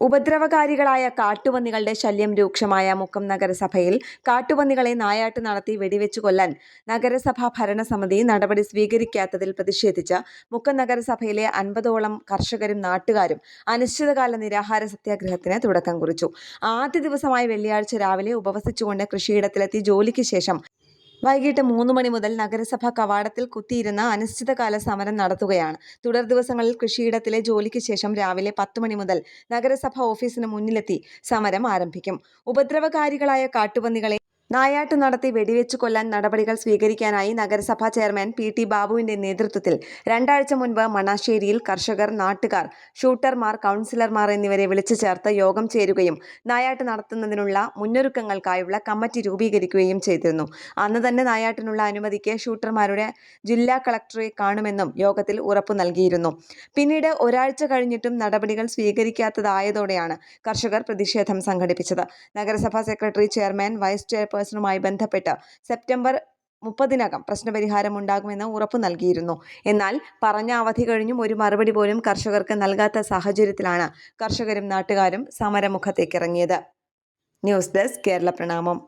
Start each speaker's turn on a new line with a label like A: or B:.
A: ഉപദ്രവകാരികളായ കാട്ടുപന്നികളുടെ ശല്യം രൂക്ഷമായ മുക്കം നഗരസഭയിൽ കാട്ടുപന്നികളെ നായാട്ട് നടത്തി വെടിവെച്ചു കൊല്ലാൻ നഗരസഭാ ഭരണസമിതി നടപടി സ്വീകരിക്കാത്തതിൽ പ്രതിഷേധിച്ച് മുക്കം നഗരസഭയിലെ 50ഓളം കർഷകരും നാട്ടുകാരും അനിശ്ചിതകാല നിരാഹാര സത്യാഗ്രഹത്തിന് തുടക്കം കുറിച്ചു. ആദ്യ ദിവസമായ വെള്ളിയാഴ്ച രാവിലെ ഉപവസിച്ചുകൊണ്ട് കൃഷിയിടത്തിലെത്തി ജോലിക്ക് ശേഷം വൈകിട്ട് 3 മണി മുതൽ നഗരസഭാ കവാടത്തിൽ കുത്തിയിരുന്ന് അനിശ്ചിതകാല സമരം നടത്തുകയാണ്. തുടർ ദിവസങ്ങളിൽ കൃഷിയിടത്തിലെ ജോലിക്ക് ശേഷം രാവിലെ 10 മണി മുതൽ നഗരസഭാ ഓഫീസിന് മുന്നിലെത്തി സമരം ആരംഭിക്കും. ഉപദ്രവകാരികളായ കാട്ടുപന്നികളെ നായാട്ട് നടത്തി വെടിവെച്ചു കൊല്ലാൻ നടപടികൾ സ്വീകരിക്കാനായി നഗരസഭാ ചെയർമാൻ PT ബാബുവിന്റെ നേതൃത്വത്തിൽ 2 ആഴ്ച മുൻപ് മണാശ്ശേരിയിൽ കർഷകർ, നാട്ടുകാർ, ഷൂട്ടർമാർ, കൗൺസിലർമാർ എന്നിവരെ വിളിച്ചു ചേർത്ത് യോഗം ചേരുകയും നായാട്ട് നടത്തുന്നതിനുള്ള മുന്നൊരുക്കങ്ങൾക്കായുള്ള കമ്മിറ്റി രൂപീകരിക്കുകയും ചെയ്തിരുന്നു. അന്ന് തന്നെ നായാട്ടിനുള്ള അനുമതിക്ക് ഷൂട്ടർമാരുടെ ജില്ലാ കളക്ടറെ കാണുമെന്നും യോഗത്തിൽ ഉറപ്പു നൽകിയിരുന്നു. പിന്നീട് ഒരാഴ്ച കഴിഞ്ഞിട്ടും നടപടികൾ സ്വീകരിക്കാത്തതായതോടെയാണ് കർഷകർ പ്രതിഷേധം സംഘടിപ്പിച്ചത്. നഗരസഭാ സെക്രട്ടറി, ചെയർമാൻ, വൈസ് ചെയർപേഴ്സണുമായി ബന്ധപ്പെട്ട് സെപ്റ്റംബർ 30-നകം പ്രശ്നപരിഹാരം ഉണ്ടാകുമെന്ന് ഉറപ്പു നൽകിയിരുന്നു. എന്നാൽ പറഞ്ഞ അവധി കഴിഞ്ഞും ഒരു മറുപടി പോലും കർഷകർക്ക് നൽകാത്ത സാഹചര്യത്തിലാണ് കർഷകരും നാട്ടുകാരും സമരമുഖത്തേക്കിറങ്ങിയത്. ന്യൂസ് ഡെസ്ക് കേരള പ്രണാമം.